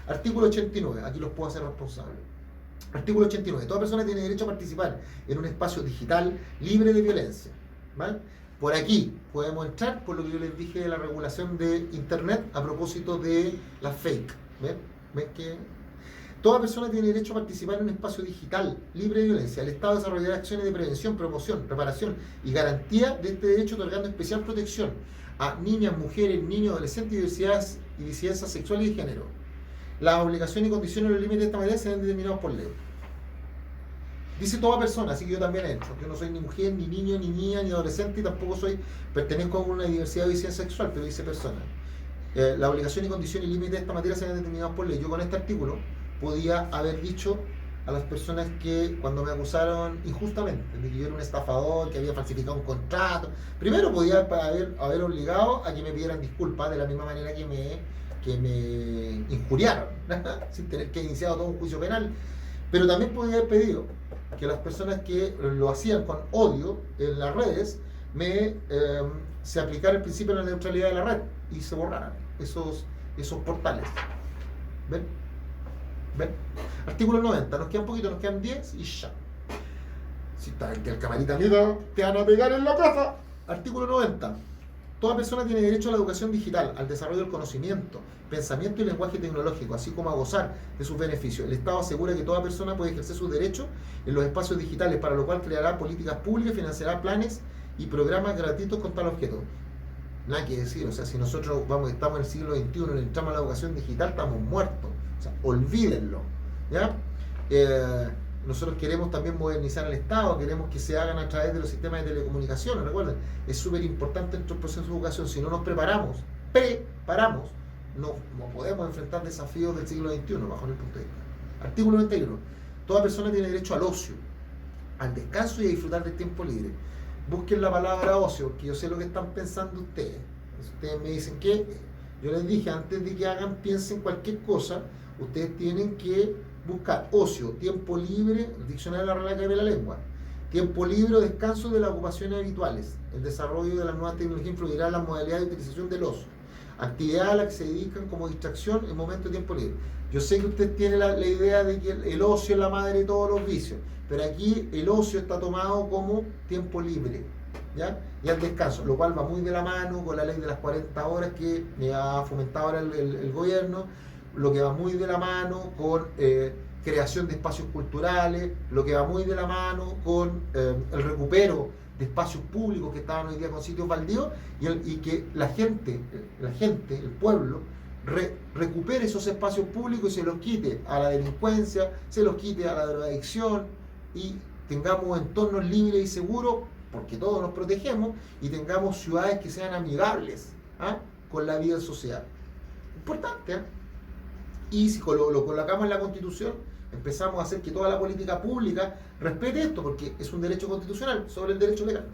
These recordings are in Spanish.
Artículo 89, aquí los puedo hacer responsables. Artículo 89. Toda persona tiene derecho a participar en un espacio digital libre de violencia. ¿Vale? Por aquí podemos entrar por lo que yo les dije de la regulación de Internet a propósito de la fake. ¿Ven? ¿Ven que toda persona tiene derecho a participar en un espacio digital libre de violencia? El Estado desarrollará acciones de prevención, promoción, reparación y garantía de este derecho, otorgando especial protección a niñas, mujeres, niños, adolescentes y disidencias sexuales y de género. Las obligaciones y condiciones y los límites de esta materia serán determinados por ley. Dice toda persona, así que yo también he hecho. Yo no soy ni mujer, ni niño, ni niña, ni adolescente, y tampoco pertenezco a una diversidad de disidencia sexual, pero dice persona. La obligación y condiciones y límites de esta materia serán determinados por ley. Yo con este artículo podía haber dicho a las personas que cuando me acusaron injustamente de que yo era un estafador, que había falsificado un contrato, primero podía haber obligado a que me pidieran disculpas de la misma manera que me injuriaron, sin tener que iniciar todo un juicio penal, pero también podía haber pedido que las personas que lo hacían con odio en las redes se aplicara el principio de la neutralidad de la red y se borraran esos portales. ¿Ven? ¿Ven? Artículo 90, nos queda un poquito, nos quedan 10 y ya. Si está el camarita amiga, te van a pegar en la plaza. Artículo 90. Toda persona tiene derecho a la educación digital, al desarrollo del conocimiento, pensamiento y lenguaje tecnológico, así como a gozar de sus beneficios. El Estado asegura que toda persona puede ejercer sus derechos en los espacios digitales, para lo cual creará políticas públicas y financiará planes y programas gratuitos con tal objeto. Nada que decir, o sea, si nosotros estamos en el siglo XXI y entramos a la educación digital, estamos muertos. O sea, olvídenlo. ¿Ya? Nosotros queremos también modernizar el Estado, queremos que se hagan a través de los sistemas de telecomunicaciones. Recuerden, es súper importante nuestro proceso de educación. Si no nos preparamos, no podemos enfrentar desafíos del siglo XXI bajo el punto de vista. Artículo 91. Toda persona tiene derecho al ocio, al descanso y a disfrutar del tiempo libre. Busquen la palabra ocio, porque yo sé lo que están pensando ustedes. Ustedes me dicen que, yo les dije, antes de que piensen cualquier cosa, ustedes tienen que buscar ocio, tiempo libre, el diccionario de la Real Academia de la Lengua. Tiempo libre o descanso de las ocupaciones habituales. El desarrollo de las nuevas tecnologías influirá en las modalidades de utilización del ocio. Actividades a las que se dedican como distracción en momentos de tiempo libre. Yo sé que usted tiene la idea de que el ocio es la madre de todos los vicios, pero aquí el ocio está tomado como tiempo libre, ¿ya? Y al descanso, lo cual va muy de la mano con la ley de las 40 horas que ha fomentado ahora el gobierno, lo que va muy de la mano con creación de espacios culturales, lo que va muy de la mano con el recupero de espacios públicos que estaban hoy día con sitios baldíos y que la gente, el pueblo, recupere esos espacios públicos y se los quite a la delincuencia, se los quite a la drogadicción y tengamos entornos libres y seguros, porque todos nos protegemos, y tengamos ciudades que sean amigables con la vida social. Importante, Y si lo colocamos en la Constitución, empezamos a hacer que toda la política pública respete esto, porque es un derecho constitucional sobre el derecho legal.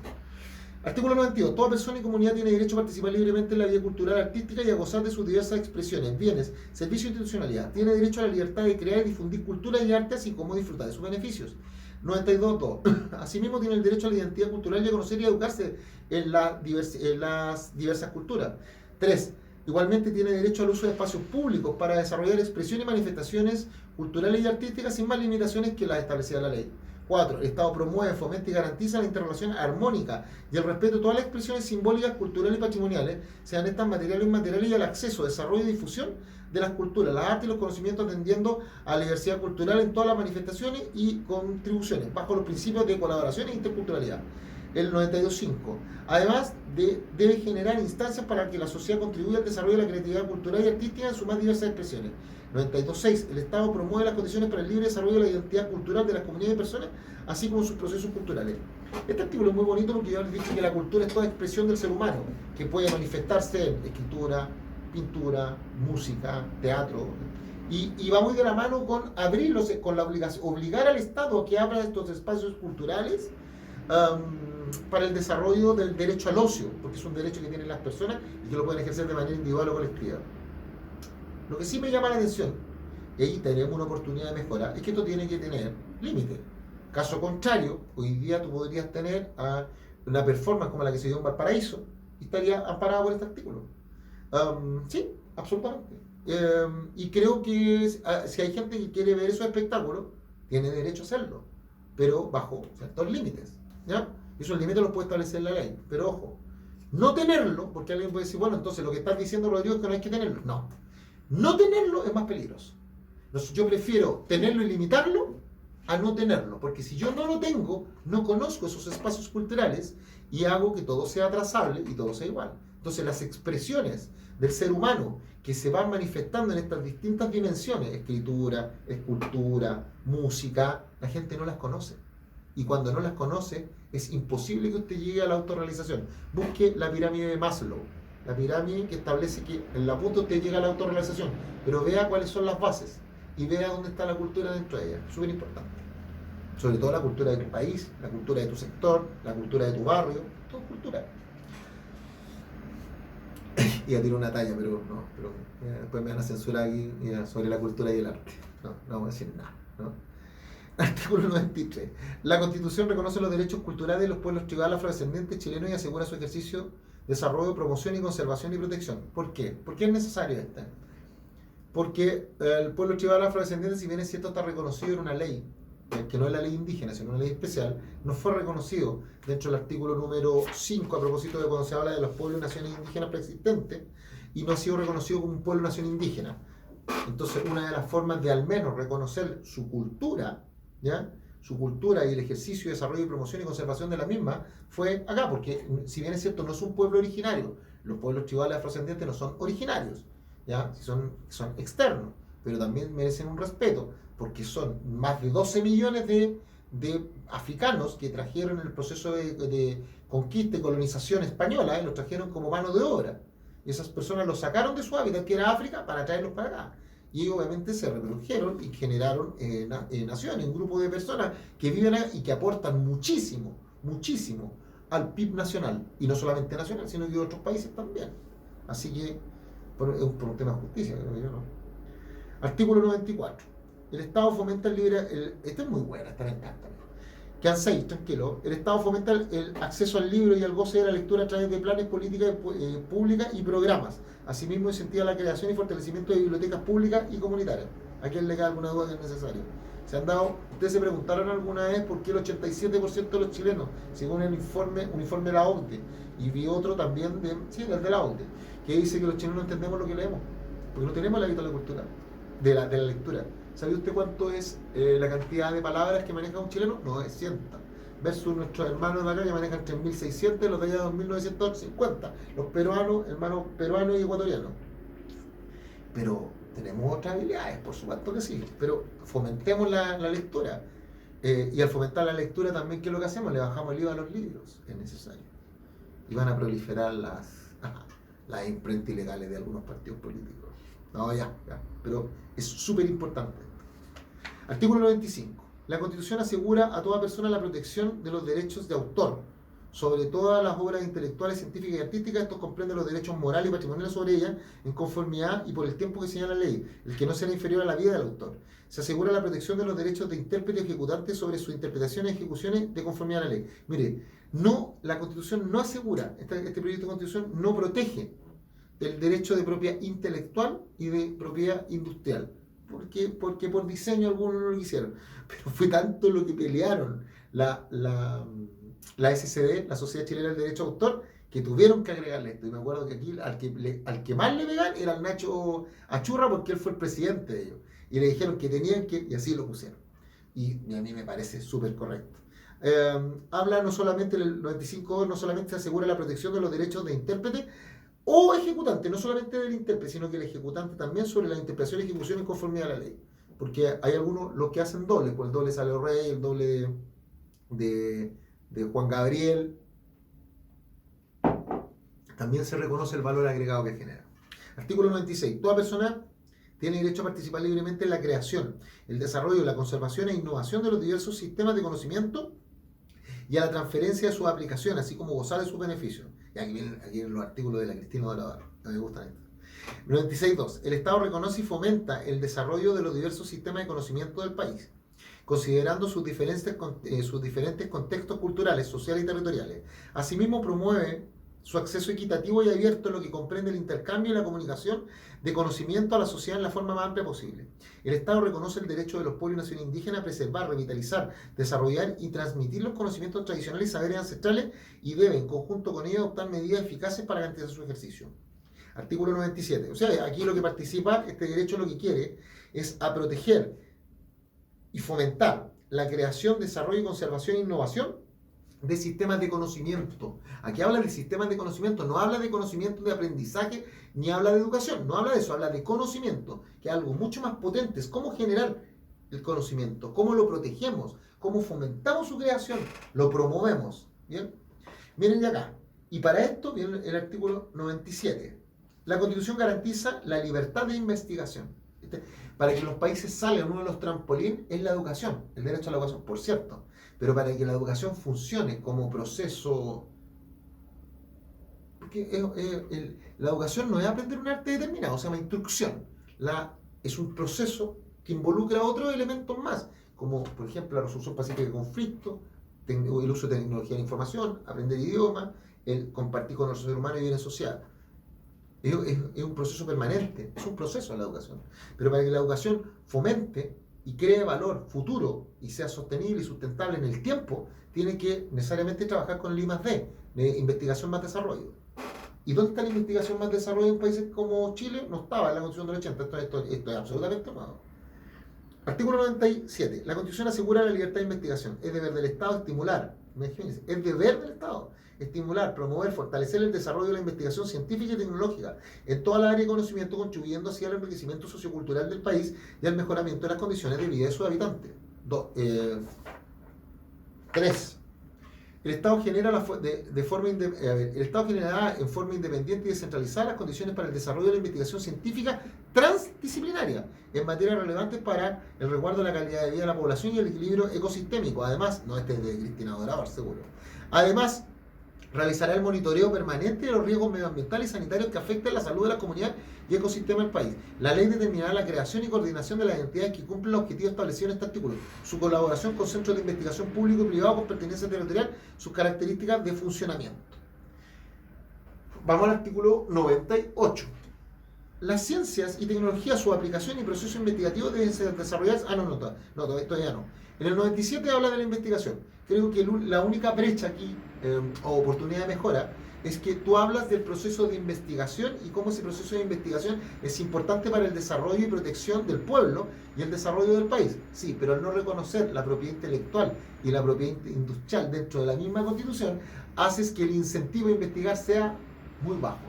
Artículo 92. Toda persona y comunidad tiene derecho a participar libremente en la vida cultural, artística y a gozar de sus diversas expresiones, bienes, servicios e institucionalidad. Tiene derecho a la libertad de crear y difundir cultura y arte, así como disfrutar de sus beneficios. 92.2. Asimismo, tiene el derecho a la identidad cultural y a conocer y educarse en las diversas culturas. 3. Igualmente tiene derecho al uso de espacios públicos para desarrollar expresiones y manifestaciones culturales y artísticas sin más limitaciones que las establecidas en la ley. 4. El Estado promueve, fomenta y garantiza la interrelación armónica y el respeto de todas las expresiones simbólicas, culturales y patrimoniales, sean estas materiales o inmateriales, y al acceso, desarrollo y difusión de las culturas, las artes y los conocimientos, atendiendo a la diversidad cultural en todas las manifestaciones y contribuciones, bajo los principios de colaboración e interculturalidad. El 92.5. Además, debe generar instancias para que la sociedad contribuya al desarrollo de la creatividad cultural y artística en sus más diversas expresiones. 92.6. El Estado promueve las condiciones para el libre desarrollo de la identidad cultural de las comunidades de personas, así como sus procesos culturales. Este artículo es muy bonito porque yo les dije que la cultura es toda expresión del ser humano, que puede manifestarse en escritura, pintura, música, teatro, y va muy de la mano con abrirlos, con la obligar al Estado a que abra estos espacios culturales para el desarrollo del derecho al ocio, porque es un derecho que tienen las personas y que lo pueden ejercer de manera individual o colectiva. Lo que sí me llama la atención, y ahí tenemos una oportunidad de mejora, es que esto tiene que tener límite. Caso contrario, hoy día tú podrías tener una performance como la que se dio en Valparaíso y estaría amparada por este artículo. Sí, absolutamente. Y creo que si hay gente que quiere ver esos espectáculos, tiene derecho a hacerlo, pero bajo ciertos límites, ¿ya? Y esos límites los puede establecer la ley, pero ojo, no tenerlo, porque alguien puede decir, bueno, entonces lo que estás diciendo, Rodrigo, es que no hay que tenerlo. No, no tenerlo es más peligroso. Entonces, yo prefiero tenerlo y limitarlo a no tenerlo, porque si yo no lo tengo, no conozco esos espacios culturales y hago que todo sea trazable y todo sea igual. Entonces, las expresiones del ser humano que se van manifestando en estas distintas dimensiones, escritura, escultura, música, la gente no las conoce. Y cuando no las conoce, es imposible que usted llegue a la autorrealización. Busque la pirámide de Maslow, la pirámide que establece que en la punta usted llega a la autorrealización, pero vea cuáles son las bases y vea dónde está la cultura dentro de ella. Súper importante. Sobre todo la cultura de tu país, la cultura de tu sector, la cultura de tu barrio, todo cultura. Iba a tirar una talla, pero no, después me van a censurar aquí sobre la cultura y el arte. No vamos a decir nada, ¿no? Artículo 93. La Constitución reconoce los derechos culturales de los pueblos tribales afrodescendientes chilenos y asegura su ejercicio, desarrollo, promoción y conservación y protección. ¿Por qué? ¿Por qué es necesario esta? Porque el pueblo tribal afrodescendiente, si bien es cierto, está reconocido en una ley, que no es la ley indígena, sino una ley especial, no fue reconocido dentro del artículo número 5, a propósito de cuando se habla de los pueblos y naciones indígenas preexistentes, y no ha sido reconocido como un pueblo y nación indígena. Entonces, una de las formas de al menos reconocer su cultura, ¿ya? Su cultura y el ejercicio, desarrollo, promoción y conservación de la misma fue acá, porque si bien es cierto, no es un pueblo originario, los pueblos tribales afrodescendientes no son originarios, ¿ya? Son externos, pero también merecen un respeto, porque son más de 12 millones de africanos que trajeron en el proceso de conquista y colonización española, y los trajeron como mano de obra. Y esas personas los sacaron de su hábitat, que era África, para traerlos para acá. Y obviamente se reprodujeron y generaron naciones, un grupo de personas que viven acá y que aportan muchísimo, muchísimo al PIB nacional. Y no solamente nacional, sino que de otros países también. Así que, por un tema de justicia, creo que yo, ¿no? Artículo 94. El Estado fomenta el libre... esta es muy buena, esta me encanta. Quédense tranquilo. El Estado fomenta el acceso al libro y al goce de la lectura a través de planes, políticas públicas y programas. Asimismo, incentiva la creación y fortalecimiento de bibliotecas públicas y comunitarias. ¿A quién le queda alguna duda que es necesario? Ustedes se preguntaron alguna vez por qué el 87% de los chilenos, según un informe de la OCDE, y vi otro también el de la OCDE, que dice que los chilenos no entendemos lo que leemos, porque no tenemos el hábito de la cultura, de la lectura. ¿Sabe usted cuánto es la cantidad de palabras que maneja un chileno? 900. Versus nuestros hermanos de acá que manejan 3.600 y los de allá 2.950. Los peruanos, hermanos peruanos y ecuatorianos. Pero tenemos otras habilidades, por supuesto que sí. Pero fomentemos la lectura. Y al fomentar la lectura también, ¿qué es lo que hacemos? Le bajamos el IVA a los libros, es necesario. Y van a proliferar las imprentas ilegales de algunos partidos políticos. No, ya. Pero es súper importante. Artículo 95. La Constitución asegura a toda persona la protección de los derechos de autor sobre todas las obras intelectuales, científicas y artísticas. Estos comprenden los derechos morales y patrimoniales sobre ellas en conformidad y por el tiempo que señala la ley, el que no será inferior a la vida del autor. Se asegura la protección de los derechos de intérprete y ejecutante sobre sus interpretaciones y ejecuciones de conformidad a la ley. Mire, la Constitución no asegura, este proyecto de Constitución no protege el derecho de propiedad intelectual y de propiedad industrial. Porque por diseño algunos no lo quisieron. Pero fue tanto lo que pelearon la SCD, la Sociedad Chilena del Derecho de Autor, que tuvieron que agregarle esto. Y me acuerdo que aquí al que más le pegan era el Nacho Achurra, porque él fue el presidente de ellos. Y le dijeron que tenían que, y así lo pusieron. Y a mí me parece súper correcto. Habla no solamente, el 95 no solamente se asegura la protección de los derechos de intérprete o ejecutante, no solamente del intérprete, sino que el ejecutante también sobre la interpretación y ejecución en conformidad a la ley. Porque hay algunos los que hacen doble, pues el doble Sale Rey, el doble de Juan Gabriel. También se reconoce el valor agregado que genera. Artículo 96. Toda persona tiene derecho a participar libremente en la creación, el desarrollo, la conservación e innovación de los diversos sistemas de conocimiento y a la transferencia de sus aplicaciones, así como gozar de sus beneficios. Y aquí vienen los artículos de la Cristina Dorador. Me gustan estos. 96.2. El Estado reconoce y fomenta el desarrollo de los diversos sistemas de conocimiento del país, considerando sus diferentes contextos culturales, sociales y territoriales. Asimismo, promueve su acceso equitativo y abierto, lo que comprende el intercambio y la comunicación de conocimiento a la sociedad en la forma más amplia posible. El Estado reconoce el derecho de los pueblos y naciones indígenas a preservar, revitalizar, desarrollar y transmitir los conocimientos tradicionales y saberes ancestrales y debe, en conjunto con ello, adoptar medidas eficaces para garantizar su ejercicio. Artículo 97. O sea, aquí lo que participa, este derecho lo que quiere es a proteger y fomentar la creación, desarrollo, conservación e innovación de sistemas de conocimiento. Aquí habla de sistemas de conocimiento, no habla de conocimiento de aprendizaje, ni habla de educación, no habla de eso, habla de conocimiento, que es algo mucho más potente, es cómo generar el conocimiento, cómo lo protegemos, cómo fomentamos su creación, lo promovemos. ¿Bien? Miren ya acá, y para esto viene el artículo 97. La Constitución garantiza la libertad de investigación. Para que los países salgan, uno de los trampolín es la educación, el derecho a la educación, por cierto. Pero para que la educación funcione como proceso, porque la educación no es aprender un arte determinado, se llama instrucción. Es un proceso que involucra otros elementos más, como por ejemplo la resolución pacífica de conflictos, el uso de tecnología de la información, aprender idiomas, el compartir con los seres humanos y bienes sociales. Es un proceso permanente, es un proceso la educación. Pero para que la educación fomente y cree valor futuro y sea sostenible y sustentable en el tiempo, tiene que necesariamente trabajar con el I+D, de investigación más desarrollo. ¿Y dónde está la investigación más desarrollo en países como Chile? No estaba en la Constitución del 80, esto es absolutamente nuevo. Artículo 97. La Constitución asegura la libertad de investigación. Es deber del Estado estimular, imagínense, es deber del Estado estimular, promover, fortalecer el desarrollo de la investigación científica y tecnológica en toda la área de conocimiento, contribuyendo así al enriquecimiento sociocultural del país y al mejoramiento de las condiciones de vida de sus habitantes. 3. El Estado generará en forma independiente y descentralizada las condiciones para el desarrollo de la investigación científica transdisciplinaria en materias relevantes para el resguardo de la calidad de vida de la población y el equilibrio ecosistémico. Además, no, este es de Cristina Dorador, seguro. Además, realizará el monitoreo permanente de los riesgos medioambientales y sanitarios que afecten la salud de la comunidad y ecosistema del país. La ley determinará la creación y coordinación de las entidades que cumplen los objetivos establecidos en este artículo, su colaboración con centros de investigación público y privado con pertenencia territorial, sus características de funcionamiento. Vamos al artículo 98. Las ciencias y tecnologías, su aplicación y proceso investigativo deben ser desarrolladas. Todavía no. En el 97 habla de la investigación. Creo que la única brecha aquí, o oportunidad de mejora, es que tú hablas del proceso de investigación y cómo ese proceso de investigación es importante para el desarrollo y protección del pueblo y el desarrollo del país. Sí, pero al no reconocer la propiedad intelectual y la propiedad industrial dentro de la misma Constitución, haces que el incentivo a investigar sea muy bajo.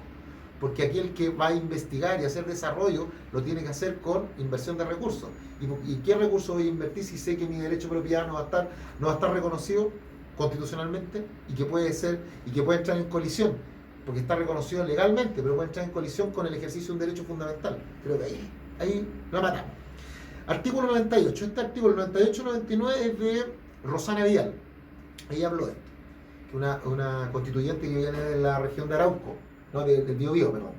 Porque aquel que va a investigar y hacer desarrollo lo tiene que hacer con inversión de recursos. ¿Y qué recursos voy a invertir si sé que mi derecho de propiedad no va a estar reconocido constitucionalmente y que puede entrar en colisión? Porque está reconocido legalmente, pero puede entrar en colisión con el ejercicio de un derecho fundamental. Creo que ahí la matamos. Artículo 98. Este artículo 98-99 es de Rosana Vial. Ella habló de esto. Una constituyente que viene de la región de Arauco. No, del Biobío, perdón.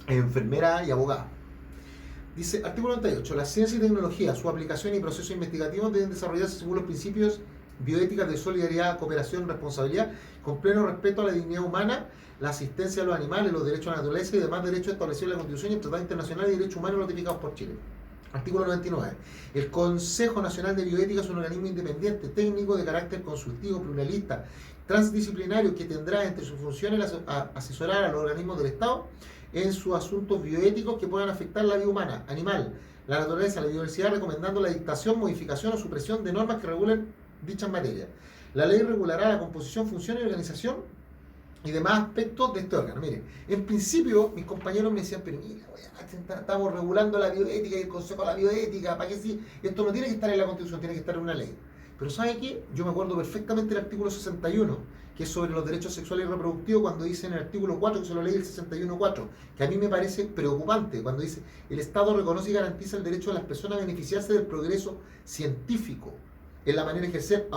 Enfermera y abogada. Dice, artículo 98. La ciencia y tecnología, su aplicación y procesos investigativos deben desarrollarse según los principios bioéticas de solidaridad, cooperación, responsabilidad, con pleno respeto a la dignidad humana, la asistencia a los animales, los derechos a la naturaleza y demás derechos establecidos en la Constitución y el Tratado Internacional de Derechos Humanos ratificados por Chile. Artículo 99. El Consejo Nacional de Bioética es un organismo independiente, técnico, de carácter consultivo, pluralista, transdisciplinario, que tendrá entre sus funciones asesorar a los organismos del Estado en sus asuntos bioéticos que puedan afectar la vida humana, animal, la naturaleza, la biodiversidad, recomendando la dictación, modificación o supresión de normas que regulen dichas materias. La ley regulará la composición, función y organización y demás aspectos de este órgano. Miren, en principio mis compañeros me decían, pero mira, estamos regulando la bioética y el Consejo de la Bioética, ¿para qué sí? Esto no tiene que estar en la Constitución, tiene que estar en una ley. Pero ¿sabe qué? Yo me acuerdo perfectamente del artículo 61, que es sobre los derechos sexuales y reproductivos, cuando dice en el artículo 4, que se lo leí el 61.4, que a mí me parece preocupante, cuando dice, el Estado reconoce y garantiza el derecho de las personas a beneficiarse del progreso científico, en la manera de ejercer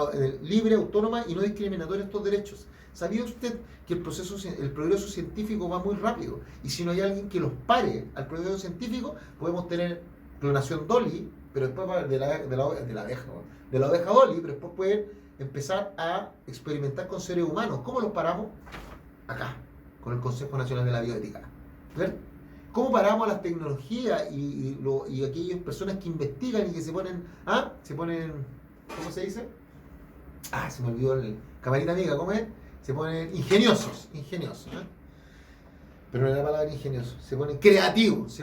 libre, autónoma y no discriminatoria estos derechos. ¿Sabía usted que el progreso científico va muy rápido? Y si no hay alguien que los pare al progreso científico, podemos tener clonación Dolly, pero después de la oveja Dolly, pero después pueden empezar a experimentar con seres humanos. ¿Cómo los paramos? Acá, con el Consejo Nacional de la Bioética. ¿Ver? ¿Cómo paramos las tecnologías y aquellas personas que investigan y que se ponen, ¿cómo se dice? Se me olvidó el camarita amiga, ¿cómo es? Se ponen ingeniosos, pero no es la palabra ingenioso, se ponen creativos,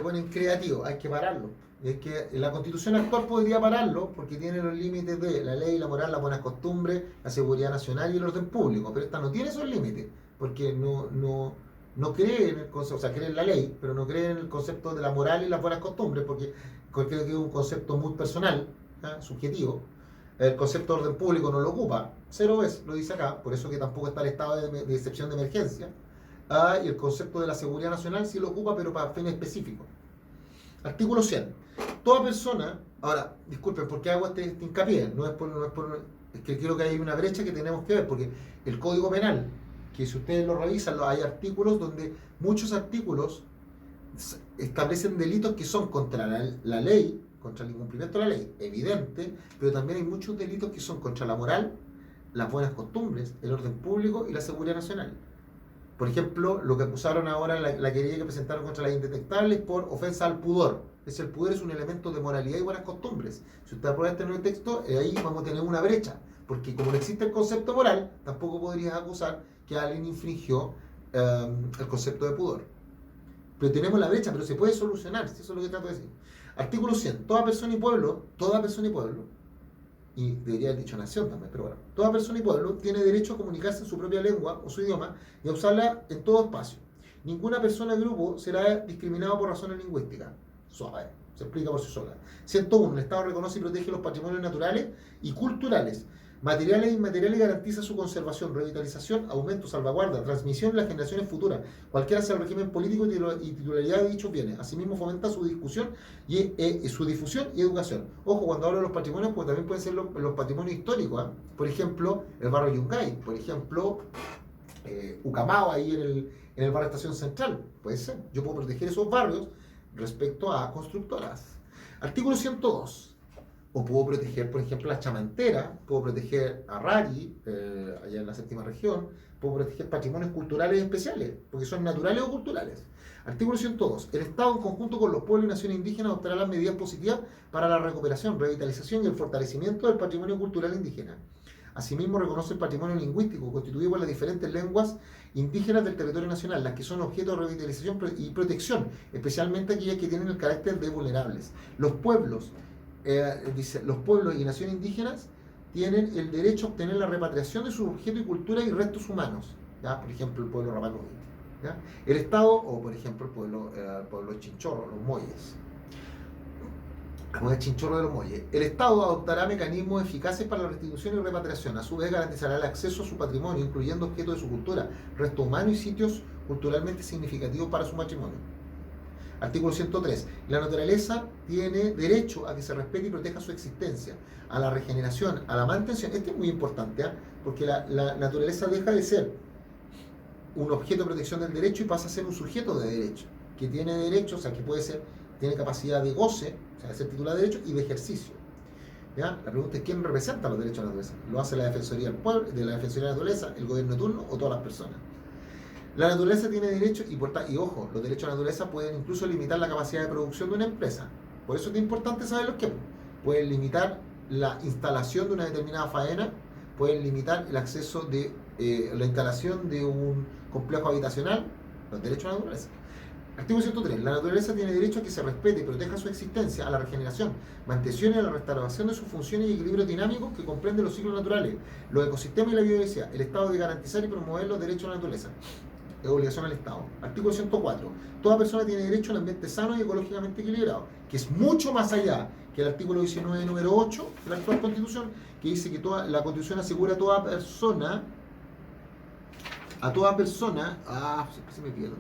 hay que pararlo. Es que la Constitución actual podría pararlo porque tiene los límites de la ley, la moral, las buenas costumbres, la seguridad nacional y el orden público, pero esta no tiene esos límites, porque no cree en el concepto, o sea, cree en la ley, pero no cree en el concepto de la moral y las buenas costumbres, porque creo que es un concepto muy personal, subjetivo. El concepto de orden público no lo ocupa, cero vez, lo dice acá, por eso que tampoco está el estado de excepción de emergencia. Y el concepto de la seguridad nacional sí lo ocupa, pero para fines específicos. Artículo 100. Toda persona, ahora, disculpen, ¿por qué hago este hincapié? Es que creo que hay una brecha que tenemos que ver, porque el Código Penal, que si ustedes lo revisan, hay artículos donde muchos artículos establecen delitos que son contra la ley, contra el incumplimiento de la ley, evidente, pero también hay muchos delitos que son contra la moral, las buenas costumbres, el orden público y la seguridad nacional. Por ejemplo, lo que acusaron ahora, la querella que presentaron contra las indetectables por ofensa al pudor. El pudor es un elemento de moralidad y buenas costumbres. Si usted aprueba este nuevo texto, ahí vamos a tener una brecha, porque como no existe el concepto moral, tampoco podrías acusar que alguien infringió el concepto de pudor. Pero tenemos la brecha, pero se puede solucionar, eso es lo que trato de decir. Artículo 100. Toda persona y pueblo, y debería haber dicho nación también, pero bueno, toda persona y pueblo tiene derecho a comunicarse en su propia lengua o su idioma y a usarla en todo espacio. Ninguna persona o grupo será discriminado por razones lingüísticas. Suave, se explica por sí sola. 101. El Estado reconoce y protege los patrimonios naturales y culturales, materiales e inmateriales, y garantiza su conservación, revitalización, aumento, salvaguarda, transmisión en las generaciones futuras, cualquiera sea el régimen político y titularidad de dichos bienes. Asimismo, fomenta su discusión su difusión y educación. Ojo, cuando hablo de los patrimonios, pues también pueden ser los patrimonios históricos. Por ejemplo, el barrio Yungay, por ejemplo, Ucamao, ahí en el barrio Estación Central. Puede ser. Yo puedo proteger esos barrios respecto a constructoras. Artículo 102. O puedo proteger, por ejemplo, la Chamantera, puedo proteger a Rari, allá en la séptima región, puedo proteger patrimonios culturales especiales, porque son naturales o culturales. Artículo 102. El Estado, en conjunto con los pueblos y naciones indígenas, adoptará las medidas positivas para la recuperación, revitalización y el fortalecimiento del patrimonio cultural indígena. Asimismo, reconoce el patrimonio lingüístico, constituido por las diferentes lenguas indígenas del territorio nacional, las que son objeto de revitalización y protección, especialmente aquellas que tienen el carácter de vulnerables. Los pueblos y naciones indígenas tienen el derecho a obtener la repatriación de sus objetos y cultura y restos humanos, ¿ya? Por ejemplo, el pueblo Rapa Nui, ¿ya? El Estado, o por ejemplo, el pueblo Chinchorro, los Molles. Chinchorro de los Molles. El Estado adoptará mecanismos eficaces para la restitución y repatriación. A su vez, garantizará el acceso a su patrimonio, incluyendo objetos de su cultura, restos humanos y sitios culturalmente significativos para su patrimonio. Artículo 103. La naturaleza tiene derecho a que se respete y proteja su existencia, a la regeneración, a la mantención. Este es muy importante, porque la naturaleza deja de ser un objeto de protección del derecho y pasa a ser un sujeto de derecho, que tiene derecho, o sea, que tiene capacidad de goce, o sea, de ser titular de derecho y de ejercicio. ¿Ya? La pregunta es: ¿quién representa los derechos de la naturaleza? ¿Lo hace la Defensoría del Pueblo, de la Defensoría de la Naturaleza, el gobierno de turno o todas las personas? La naturaleza tiene derechos y ojo, los derechos de la naturaleza pueden incluso limitar la capacidad de producción de una empresa. Por eso es importante saber los que pueden limitar la instalación de una determinada faena, pueden limitar el acceso de la instalación de un complejo habitacional, los derechos de la naturaleza. Artículo 103. La naturaleza tiene derecho a que se respete y proteja su existencia, a la regeneración, mantención y a la restauración de sus funciones y equilibrios dinámicos que comprenden los ciclos naturales, los ecosistemas y la biodiversidad. El Estado debe garantizar y promover los derechos de la naturaleza. Es obligación al Estado. Artículo 104. Toda persona tiene derecho a un ambiente sano y ecológicamente equilibrado, que es mucho más allá que el artículo 19, número 8 de la actual Constitución, que dice que la Constitución asegura a toda persona, se me pierde.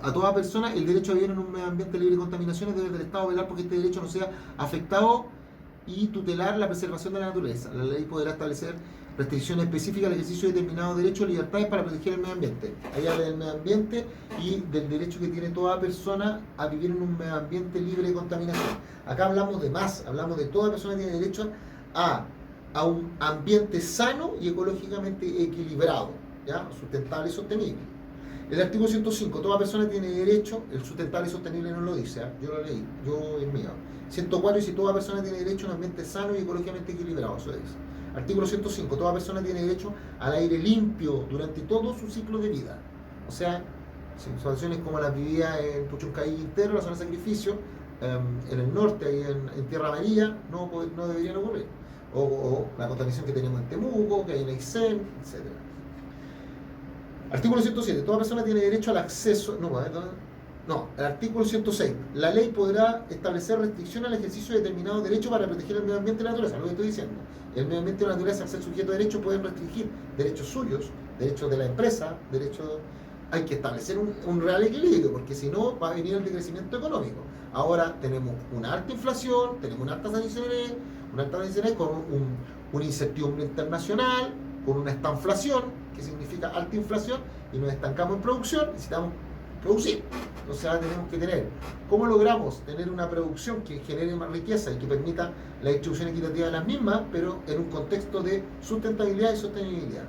A toda persona el derecho a vivir en un medio ambiente libre de contaminaciones. Debe del Estado velar porque este derecho no sea afectado y tutelar la preservación de la naturaleza. La ley podrá establecer restricciones específicas al ejercicio de determinados derechos o libertades para proteger el medio ambiente. Ahí habla del medio ambiente y del derecho que tiene toda persona a vivir en un medio ambiente libre de contaminación. Acá hablamos de más, hablamos de toda persona tiene derecho a un ambiente sano y ecológicamente equilibrado, ¿ya? Sustentable y sostenible. El artículo 105, toda persona tiene derecho, el sustentable y sostenible no lo dice, ¿eh? Yo lo leí, yo es mío. 104 dice, toda persona tiene derecho a un ambiente sano y ecológicamente equilibrado, eso dice. Artículo 105, toda persona tiene derecho al aire limpio durante todo su ciclo de vida. O sea, situaciones como las vividas en Puchuncaví y Quintero, la zona de sacrificio, en el norte, ahí en Tierra Amarilla, no deberían ocurrir. O la contaminación que tenemos en Temuco, que hay en Aysén, etc. Artículo 107. Toda persona tiene derecho al acceso... No, el artículo 106. La ley podrá establecer restricciones al ejercicio de determinados derechos para proteger el medio ambiente y la naturaleza. Lo que estoy diciendo. El medio ambiente y la naturaleza, al ser sujeto de derechos, pueden restringir derechos suyos, derechos de la empresa, derechos... Hay que establecer un real equilibrio, porque si no va a venir el decrecimiento económico. Ahora tenemos una alta inflación, tenemos una alta sanciones con una incertidumbre internacional, con una estanflación, que significa alta inflación, y nos estancamos en producción, necesitamos producir. O sea, tenemos que tener, ¿cómo logramos tener una producción que genere más riqueza y que permita la distribución equitativa de las mismas, pero en un contexto de sustentabilidad y sostenibilidad?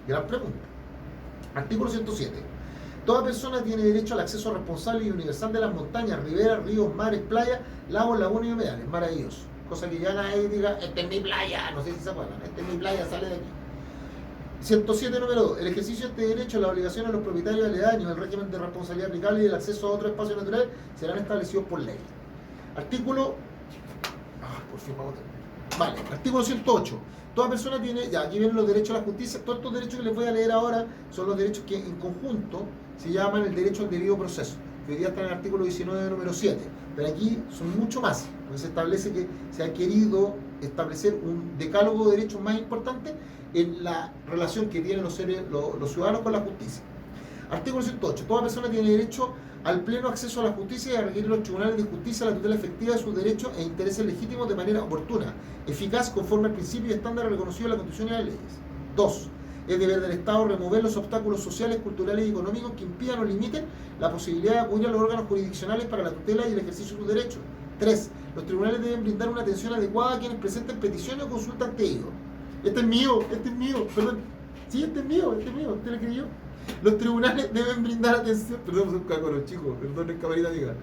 Gran pregunta. Artículo 107. Toda persona tiene derecho al acceso responsable y universal de las montañas, riberas, ríos, mares, playas, lagos, lagunas y humedales. Maravilloso. Cosa que ya nadie diga, esta es mi playa, no sé si se acuerdan, esta es mi playa, sale de aquí. 107, número 2. El ejercicio de este derecho, las obligaciones de los propietarios aledaños, el régimen de responsabilidad aplicable y el acceso a otro espacio natural serán establecidos por ley. Artículo... por fin vamos a terminar. Vale, artículo 108. Toda persona tiene... Ya, aquí vienen los derechos a la justicia. Todos estos derechos que les voy a leer ahora son los derechos que en conjunto se llaman el derecho al debido proceso, que hoy día está en el artículo 19, número 7. Pero aquí son mucho más. Porque se establece que se ha querido establecer un decálogo de derechos más importante en la relación que tienen los ciudadanos con la justicia. Artículo 108. Toda persona tiene derecho al pleno acceso a la justicia y a requerir los tribunales de justicia la tutela efectiva de sus derechos e intereses legítimos de manera oportuna, eficaz, conforme al principio y estándar reconocido en la Constitución y las leyes. 2. Es deber del Estado remover los obstáculos sociales, culturales y económicos que impidan o limiten la posibilidad de acudir a los órganos jurisdiccionales para la tutela y el ejercicio de sus derechos. 3. Los tribunales deben brindar una atención adecuada a quienes presenten peticiones o consultas ante ellos. Este es mío, perdón. Sí, este es mío, ¿usted lo escribió? Los tribunales deben brindar atención... Perdón, soy un cacoro, chicos, perdón, camarita amiga.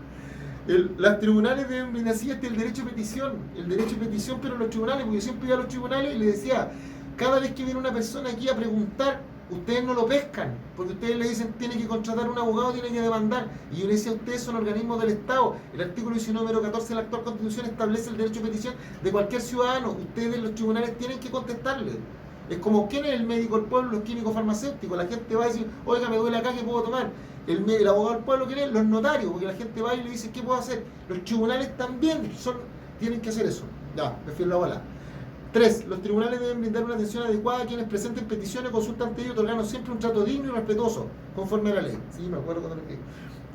Los tribunales deben brindar, sí, el derecho de petición, pero los tribunales, porque yo siempre iba a los tribunales y les decía, cada vez que viene una persona aquí a preguntar, ustedes no lo pescan, porque ustedes le dicen, tiene que contratar un abogado, tiene que demandar, y yo le decía, ustedes son organismos del Estado. El artículo 19, número 14 de la actual Constitución establece el derecho de petición de cualquier ciudadano. Ustedes, los tribunales, tienen que contestarle. Es como, ¿quién es el médico del pueblo? Los químicos farmacéuticos. La gente va a decir, oiga, me duele acá, ¿qué puedo tomar? El abogado del pueblo, ¿quién es? Los notarios, porque la gente va y le dice, ¿qué puedo hacer? Los tribunales también tienen que hacer eso. Ya, me fui en la bola. 3. Los tribunales deben brindar una atención adecuada a quienes presenten peticiones, consultas ante ellos, otorgando siempre un trato digno y respetuoso, conforme a la ley. Sí, me acuerdo cuando lo escribí.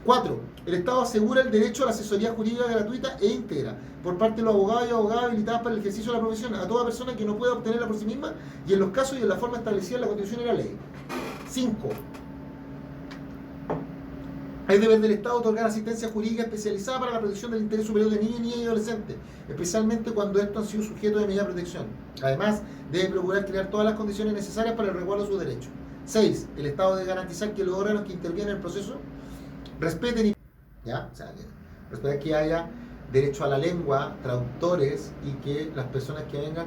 4. El Estado asegura el derecho a la asesoría jurídica gratuita e íntegra por parte de los abogados y abogadas habilitadas para el ejercicio de la profesión a toda persona que no pueda obtenerla por sí misma y en los casos y en la forma establecida en la Constitución y la ley. 5. Es deber del Estado otorgar asistencia jurídica especializada para la protección del interés superior de niños, niñas y adolescentes, especialmente cuando estos han sido sujetos de medida de protección. Además, debe procurar crear todas las condiciones necesarias para el resguardo de sus derechos. 6. El Estado debe garantizar que los órganos que intervienen en el proceso respeten y... ¿Ya? O sea, respetar que haya derecho a la lengua, traductores y que las personas que vengan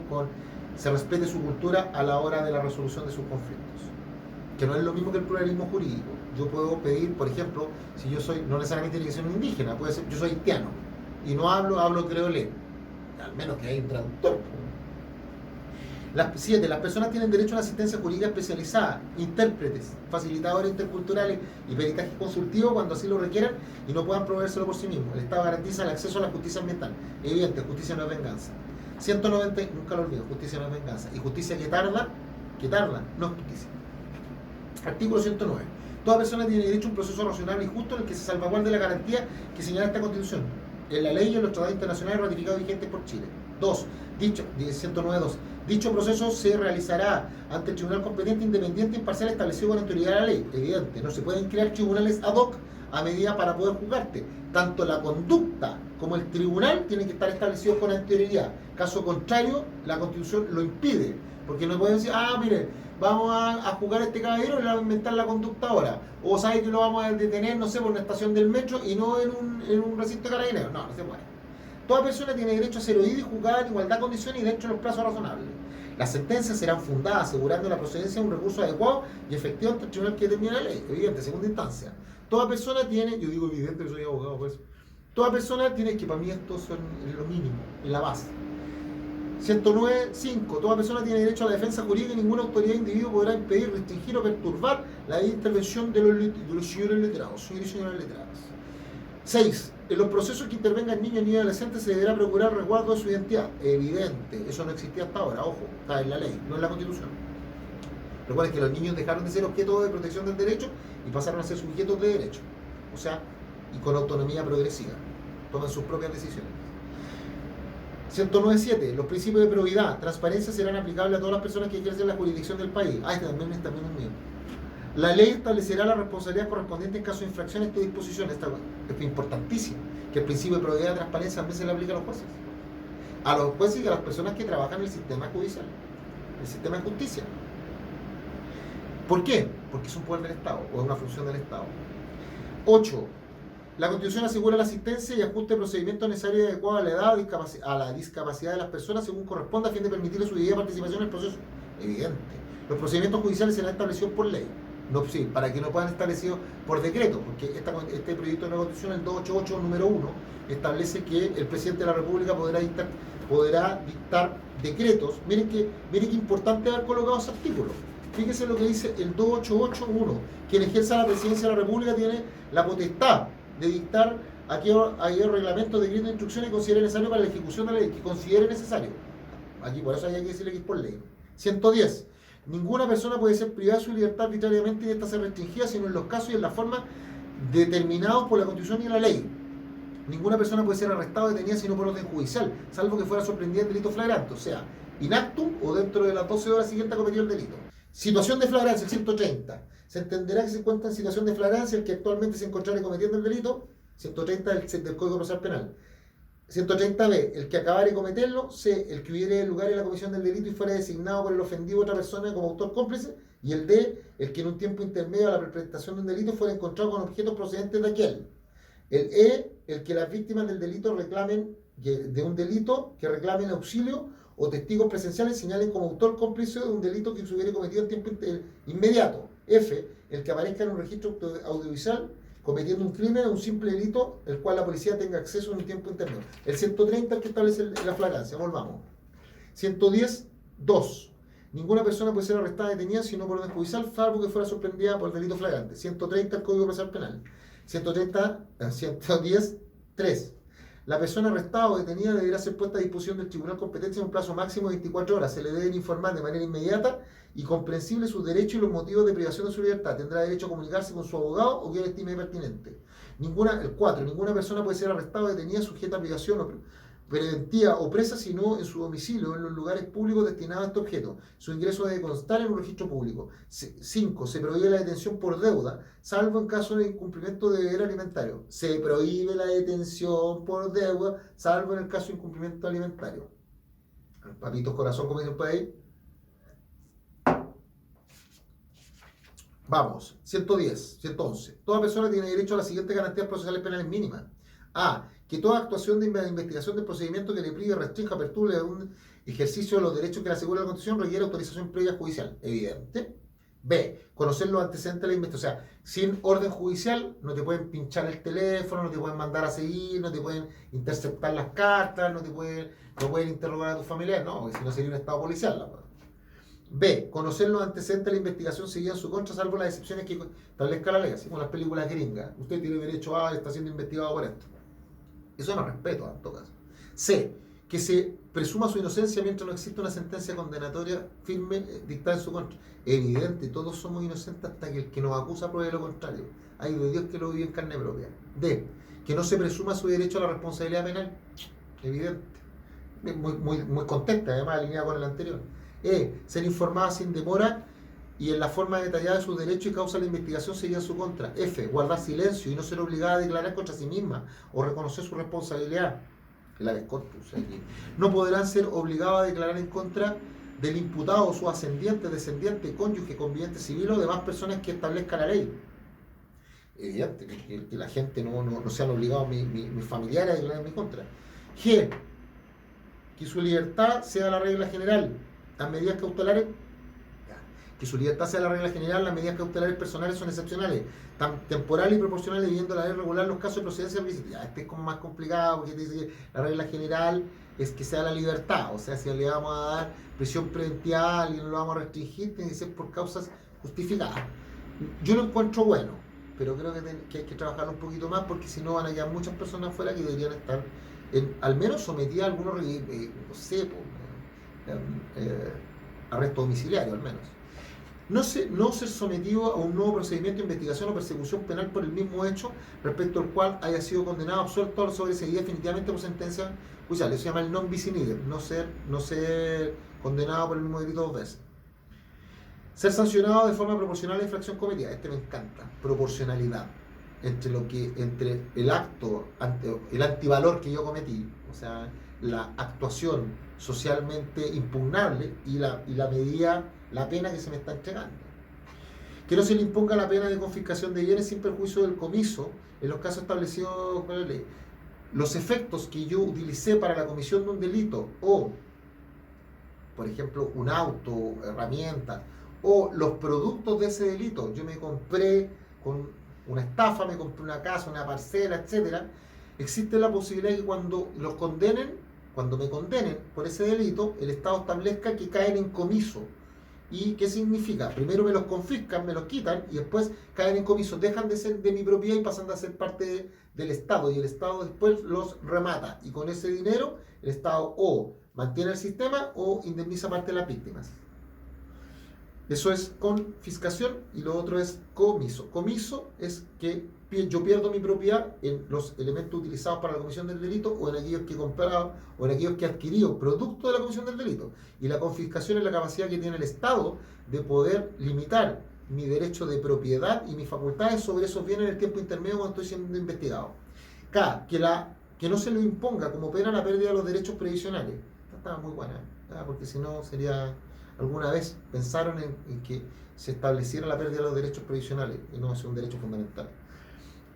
se respete su cultura a la hora de la resolución de sus conflictos. Que no es lo mismo que el pluralismo jurídico. Yo puedo pedir, por ejemplo, si yo soy, no necesariamente tiene que ser un indígena, puede ser, yo soy haitiano y no hablo creolé, al menos que haya un traductor. 7. Las personas tienen derecho a una asistencia jurídica especializada, intérpretes, facilitadores interculturales y peritajes consultivos cuando así lo requieran y no puedan proveérselo por sí mismos. El Estado garantiza el acceso a la justicia ambiental. Evidente, justicia no es venganza. 190, nunca lo olvido, justicia no es venganza. Y justicia que tarda, no es justicia. Artículo 109. Toda persona tiene derecho a un proceso razonable y justo en el que se salvaguarde la garantía que señala esta Constitución, en la ley y en los tratados internacionales ratificados vigentes por Chile. 2. 109.2. Dicho proceso se realizará ante el tribunal competente, independiente e imparcial establecido con anterioridad a la ley. Evidente, no se pueden crear tribunales ad hoc a medida para poder juzgarte. Tanto la conducta como el tribunal tienen que estar establecidos con anterioridad. Caso contrario, la Constitución lo impide. Porque no pueden decir, mire, vamos a juzgar a este caballero y le vamos a inventar la conducta ahora. O sabe que lo vamos a detener, no sé, por una estación del metro y no en un recinto de carabineros. No se puede. Toda persona tiene derecho a ser oída y juzgada en igualdad de condiciones y dentro de los plazos razonables. Las sentencias serán fundadas asegurando la procedencia de un recurso adecuado y efectivo ante el tribunal que determine la ley. Evidente, segunda instancia. Toda persona tiene, yo digo evidente que soy abogado, pues. Toda persona tiene, que para mí esto son lo mínimo, en la base. 109.5. Toda persona tiene derecho a la defensa jurídica y ninguna autoridad individuo podrá impedir, restringir o perturbar la intervención de los señores letrados, señores y señoras letradas. 6. En los procesos que intervengan niños y adolescentes se deberá procurar resguardo de su identidad. Evidente, eso no existía hasta ahora, ojo, está en la ley, no en la Constitución. Recuerden que los niños dejaron de ser objetos de protección del derecho y pasaron a ser sujetos de derecho. O sea, y con autonomía progresiva. Toman sus propias decisiones. 109.7. Los principios de probidad, transparencia serán aplicables a todas las personas que ejercen la jurisdicción del país. Este también es mío. La ley establecerá la responsabilidad correspondiente en caso de infracción a esta disposición. Esta es importantísima, que el principio de probidad y transparencia también se le aplica a los jueces. A los jueces y a las personas que trabajan en el sistema judicial, el sistema de justicia. ¿Por qué? Porque es un poder del Estado o es una función del Estado. 8. La Constitución asegura la asistencia y ajuste de procedimientos necesarios y adecuados a la edad, a la discapacidad de las personas según corresponda a fin de permitirle su debida participación en el proceso. Evidente. Los procedimientos judiciales serán establecidos por ley. No, sí, para que no puedan establecidos por decreto, porque este proyecto de nueva Constitución, el 288, número 1, establece que el presidente de la República podrá dictar decretos. Miren qué importante haber colocado ese artículo. Fíjense lo que dice el 288.1. Quien ejerza la presidencia de la República tiene la potestad de dictar aquellos reglamentos, decretos e instrucciones que considere necesario para la ejecución de la ley, que considere necesario. Aquí por eso hay que decirle que es por ley. 110. Ninguna persona puede ser privada de su libertad arbitrariamente y esta ser restringida, sino en los casos y en la forma determinados por la Constitución y la ley. Ninguna persona puede ser arrestada o detenida sino por orden judicial, salvo que fuera sorprendida en delito flagrante, o sea, in actum o dentro de las 12 horas siguientes a cometer el delito. Situación de flagrancia, el 130. Se entenderá que se encuentra en situación de flagrancia el que actualmente se encontrare cometiendo el delito, 130 del Código Procesal Penal. 130b, el que acabare de cometerlo, c, el que hubiere lugar en la comisión del delito y fuera designado por el ofendido otra persona como autor cómplice, y el d, el que en un tiempo intermedio a la perpetración de un delito fuera encontrado con objetos procedentes de aquel. El e, el que las víctimas del delito reclamen, de un delito, que reclamen auxilio o testigos presenciales señalen como autor cómplice de un delito que se hubiera cometido en tiempo inmediato. F, el que aparezca en un registro audiovisual cometiendo un crimen o un simple delito, el cual la policía tenga acceso en un tiempo intermedio. El 130 es el que establece la flagrancia. Volvamos. 110.2. Ninguna persona puede ser arrestada, detenida, sino por orden judicial, salvo que fuera sorprendida por delito flagrante. 130 el Código Procesal Penal. 110.3. La persona arrestada o detenida deberá ser puesta a disposición del tribunal competente en un plazo máximo de 24 horas. Se le deben informar de manera inmediata y comprensible sus derechos y los motivos de privación de su libertad. Tendrá derecho a comunicarse con su abogado o quien estime pertinente. El 4. Ninguna persona puede ser arrestada o detenida sujeta a privación preventiva o presa, sino en su domicilio o en los lugares públicos destinados a este objeto. Su ingreso debe constar en un registro público. 5. Se prohíbe la detención por deuda, salvo en caso de incumplimiento de deber alimentario. Se prohíbe la detención por deuda, salvo en el caso de incumplimiento alimentario. Papitos corazón, como dicen por ahí. Vamos, 111. Toda persona tiene derecho a las siguientes garantías procesales penales mínimas. A. Que toda actuación de investigación del procedimiento que le prive, restrinja, perturbe un ejercicio de los derechos que le asegura la Constitución requiere autorización previa judicial. Evidente. B. Conocer los antecedentes de la investigación. O sea, sin orden judicial no te pueden pinchar el teléfono, no te pueden mandar a seguir, no te pueden interceptar las cartas, no pueden interrogar a tus familiares. No, porque si no sería un estado policial la verdad. B. Conocer los antecedentes de la investigación seguida en su contra, salvo las excepciones que establezca la ley, así como las películas gringas. Usted tiene derecho a, está siendo investigado por esto. Eso no respeto, en todo caso. C. Que se presuma su inocencia mientras no existe una sentencia condenatoria firme dictada en su contra. Evidente, todos somos inocentes hasta que el que nos acusa pruebe lo contrario. Hay de Dios que lo vive en carne propia. D. Que no se presuma su derecho a la responsabilidad penal. Evidente. muy contexta, además alineada con el anterior. Ser informada sin demora y en la forma detallada de sus derechos y causa de la investigación sería en su contra. F. Guardar silencio y no ser obligada a declarar contra sí misma o reconocer su responsabilidad. El habeas corpus. Aquí. No podrán ser obligados a declarar en contra del imputado o su ascendiente, descendiente, cónyuge, conviviente civil o demás personas que establezca la ley. Evidente que la gente no sean obligados, mis familiares, a declarar en mi contra. G. Que su libertad sea la regla general. Las medidas cautelares, que su libertad sea la regla general, las medidas cautelares personales son excepcionales, temporales y proporcionales, debiendo la ley regular los casos de procedencia ilícita. Este es como más complicado, porque te dice que la regla general es que sea la libertad, o sea, si le vamos a dar prisión preventiva a alguien, no lo vamos a restringir, tiene que ser por causas justificadas. Yo lo encuentro bueno, pero creo que hay que trabajarlo un poquito más, porque si no van a quedar muchas personas fuera que deberían estar al menos sometidas a algunos, no sé, arresto domiciliario al menos. No ser sometido a un nuevo procedimiento de investigación o persecución penal por el mismo hecho respecto al cual haya sido condenado, absuelto o sobreseído definitivamente por sentencia judicial. Eso se llama el non bis in idem, no ser condenado por el mismo delito dos veces. Ser sancionado de forma proporcional a la infracción cometida. Este me encanta. Proporcionalidad entre el acto, el antivalor que yo cometí, o sea, la actuación socialmente impugnable y la medida, la pena que se me está entregando. Que no se le imponga la pena de confiscación de bienes sin perjuicio del comiso en los casos establecidos por la ley. Los efectos que yo utilicé para la comisión de un delito o, por ejemplo, un auto, herramientas o los productos de ese delito, yo me compré con una estafa, me compré una casa, una parcela, etcétera, existe la posibilidad de que cuando me condenen por ese delito, el Estado establezca que caen en comiso. ¿Y qué significa? Primero me los confiscan, me los quitan y después caen en comiso, dejan de ser de mi propiedad y pasan a ser parte del Estado, y el Estado después los remata, y con ese dinero el Estado o mantiene el sistema o indemniza parte de las víctimas. Eso es confiscación, y lo otro es comiso. Comiso es que yo pierdo mi propiedad en los elementos utilizados para la comisión del delito o en aquellos que he comprado o en aquellos que he adquirido producto de la comisión del delito. Y la confiscación es la capacidad que tiene el Estado de poder limitar mi derecho de propiedad y mis facultades sobre esos bienes en el tiempo intermedio cuando estoy siendo investigado. K. Que no se le imponga como pena la pérdida de los derechos previsionales. Esta estaba muy buena, porque si no sería... ¿Alguna vez pensaron en que se estableciera la pérdida de los derechos previsionales y no es un derecho fundamental?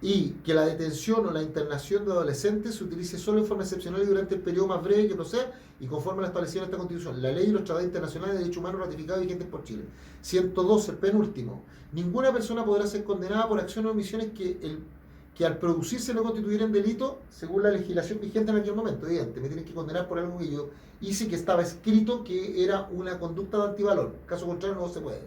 Y que la detención o la internación de adolescentes se utilice solo en forma excepcional y durante el periodo más breve que proceda y conforme a lo establecido en esta Constitución, la ley y los tratados internacionales de derechos humanos ratificados y vigentes por Chile. 112, el penúltimo. Ninguna persona podrá ser condenada por acciones o omisiones que al producirse no constituyeran delito según la legislación vigente en aquel momento. Evidente, me tienen que condenar por algo que yo hice, que estaba escrito que era una conducta de antivalor. Caso contrario no se puede.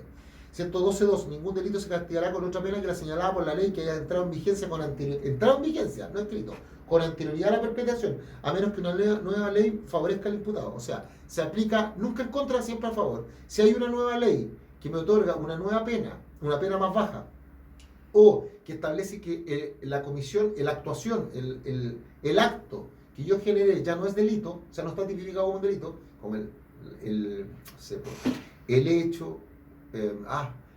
112.2. Ningún delito se castigará con otra pena que la señalada por la ley que haya entrado en vigencia con anterioridad, no escrito, con anterioridad a la perpetración, a menos que una nueva ley favorezca al imputado. O sea, se aplica nunca en contra, siempre a favor. Si hay una nueva ley que me otorga una nueva pena, una pena más baja, o que establece que la comisión, la actuación, el acto que yo generé ya no es delito, o sea, no está tipificado como un delito, como el hecho,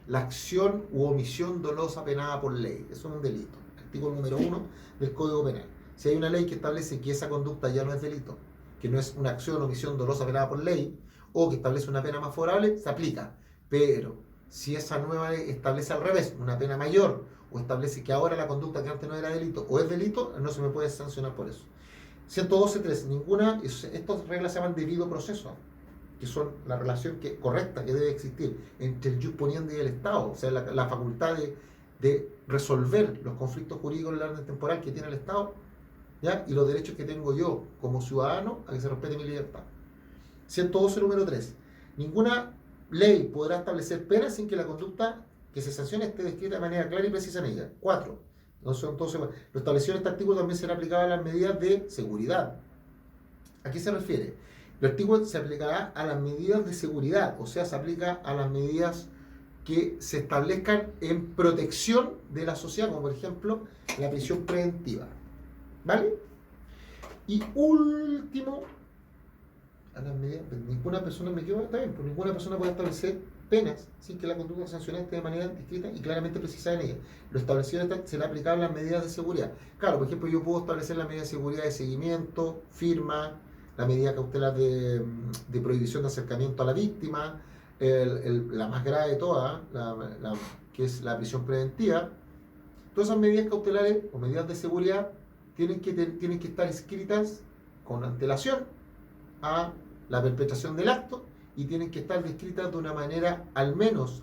la acción u omisión dolosa penada por ley. Eso es un delito. Artículo número 1 del Código Penal. Si hay una ley que establece que esa conducta ya no es delito, que no es una acción o omisión dolosa penada por ley, o que establece una pena más favorable, se aplica. Pero si esa nueva ley establece al revés, una pena mayor, o establece que ahora la conducta que antes no era delito, o es delito, no se me puede sancionar por eso. 112.3. Estas reglas se llaman debido proceso, que son la relación correcta que debe existir entre el jus poniendi y el Estado, o sea, la facultad de resolver los conflictos jurídicos en el orden temporal que tiene el Estado, ¿ya? Y los derechos que tengo yo como ciudadano a que se respete mi libertad. 112, número 3. Ninguna ley podrá establecer penas sin que la conducta que se sancione esté descrita de manera clara y precisa en ella. 4. Entonces, lo establecido en este artículo también será aplicable a las medidas de seguridad. ¿A qué se refiere? El artículo se aplicará a las medidas de seguridad, o sea, se aplica a las medidas que se establezcan en protección de la sociedad, como por ejemplo la prisión preventiva. ¿Vale? Y último, a las medidas, pues, ninguna persona, me equivoco, está bien, pues ninguna persona puede establecer penas sin que la conducta sancionada esté de manera descrita y claramente precisada en ella. Lo establecido será aplicable a las medidas de seguridad. Claro, por ejemplo, yo puedo establecer la medida de seguridad de seguimiento, firma, la medida cautelar de prohibición de acercamiento a la víctima, la más grave de todas, que es la prisión preventiva. Todas esas medidas cautelares o medidas de seguridad tienen que estar escritas con antelación a la perpetración del acto y tienen que estar descritas de una manera al menos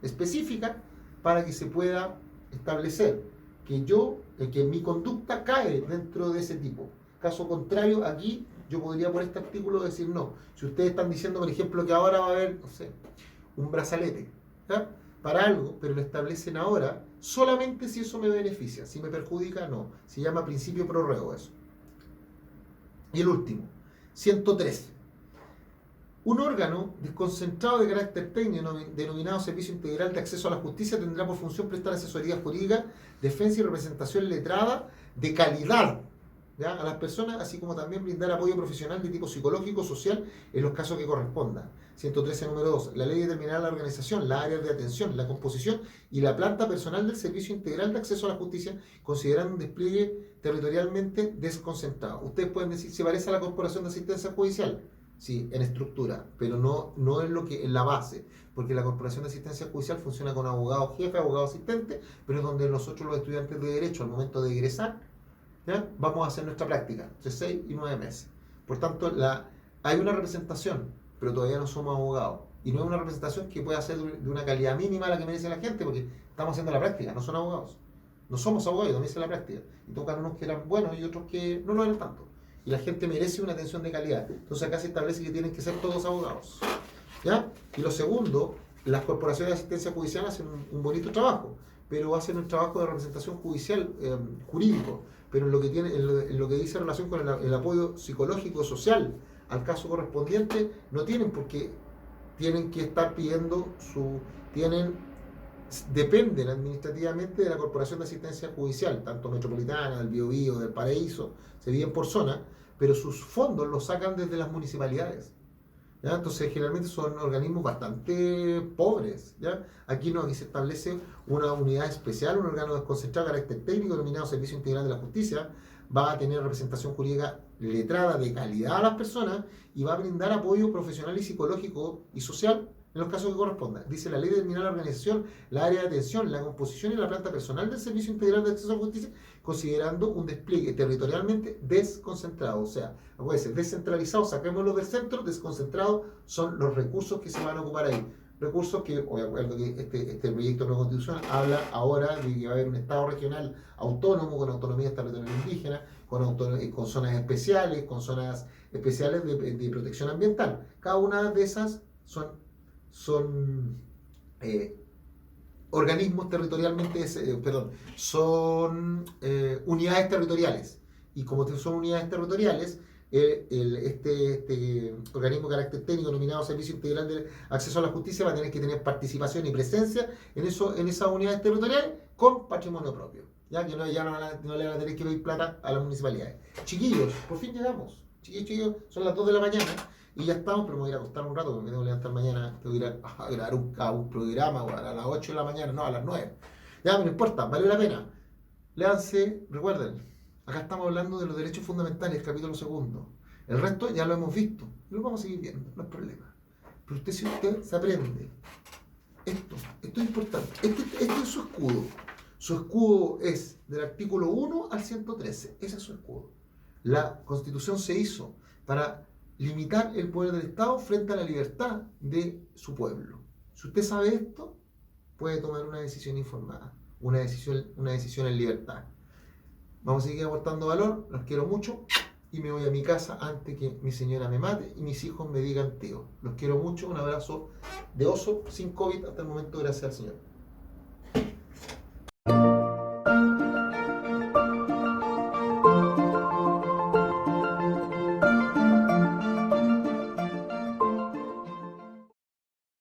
específica para que se pueda establecer que mi conducta cae dentro de ese tipo. Caso contrario, aquí yo podría por este artículo decir no. Si ustedes están diciendo, por ejemplo, que ahora va a haber, no sé, un brazalete, ¿ya? Para algo, pero lo establecen ahora solamente si eso me beneficia. Si me perjudica, no. Se llama principio pro reo eso. Y el último, 113. Un órgano desconcentrado de carácter técnico denominado Servicio Integral de Acceso a la Justicia tendrá por función prestar asesoría jurídica, defensa y representación letrada de calidad, ¿ya?, a las personas, así como también brindar apoyo profesional de tipo psicológico, social, en los casos que correspondan. 113, número 2. La ley determinará la organización, las áreas de atención, la composición y la planta personal del Servicio Integral de Acceso a la Justicia, considerando un despliegue territorialmente desconcentrado. Ustedes pueden decir, ¿se parece a la Corporación de Asistencia Judicial? Sí, en estructura, pero no en la base, porque la Corporación de Asistencia Judicial funciona con abogado jefe, abogado asistente, pero es donde nosotros los estudiantes de Derecho, al momento de egresar, ¿ya?, vamos a hacer nuestra práctica, entre 6 y 9 meses. Por tanto, hay una representación, pero todavía no somos abogados. Y no es una representación que pueda ser de una calidad mínima a la que merece la gente, porque estamos haciendo la práctica, no son abogados. No somos abogados, también es la práctica. Y tocan unos que eran buenos y otros que no lo eran tanto. Y la gente merece una atención de calidad. Entonces acá se establece que tienen que ser todos abogados, ¿ya? Y lo segundo, las corporaciones de asistencia judicial hacen un bonito trabajo, pero hacen un trabajo de representación judicial, jurídico, pero en lo que dice relación con el apoyo psicológico social al caso correspondiente, no tienen, porque tienen que estar pidiendo dependen administrativamente de la Corporación de Asistencia Judicial, tanto metropolitana, del Biobío, del Paraíso, se dividen por zona, pero sus fondos los sacan desde las municipalidades, ¿ya? Entonces generalmente son organismos bastante pobres, ¿ya? Aquí se establece una unidad especial, un órgano desconcentrado de carácter técnico denominado Servicio Integral de la Justicia, va a tener representación jurídica letrada de calidad a las personas y va a brindar apoyo profesional y psicológico y social en los casos que correspondan. Dice, la ley determinará la organización, la área de atención, la composición y la planta personal del Servicio Integral de Acceso a la Justicia, considerando un despliegue territorialmente desconcentrado. O sea, puede ser descentralizado, saquémoslo del centro, desconcentrado son los recursos que se van a ocupar ahí. Recursos que, de acuerdo que este proyecto no constitucional habla ahora de que va a haber un Estado regional autónomo, con autonomía territorial indígena, con zonas especiales, de protección ambiental. Cada una de esas son organismos territorialmente, son unidades territoriales. Y como son unidades territoriales, este organismo de carácter técnico denominado Servicio Integral de Acceso a la Justicia va a tener que tener participación y presencia en esas unidades territoriales con patrimonio propio, ya que no le van a tener que pedir plata a las municipalidades. Chiquillos, por fin llegamos. Chiquillos, son las 2 de la mañana y ya estamos, pero me voy a ir a acostar un rato porque me tengo que levantar mañana, tengo que ir a grabar un programa a las 8 de la mañana, no, a las 9. Ya, no importa, vale la pena. Léanse, recuerden, acá estamos hablando de los derechos fundamentales, capítulo 2. El resto ya lo hemos visto, lo vamos a seguir viendo, no hay problema. Pero si usted se aprende esto es importante. Este es su escudo. Su escudo es del artículo 1 al 113. Ese es su escudo. La Constitución se hizo para limitar el poder del Estado frente a la libertad de su pueblo. Si usted sabe esto, puede tomar una decisión informada, una decisión en libertad. Vamos a seguir aportando valor, los quiero mucho y me voy a mi casa antes que mi señora me mate y mis hijos me digan tío. Los quiero mucho, un abrazo de oso, sin COVID hasta el momento, gracias al Señor.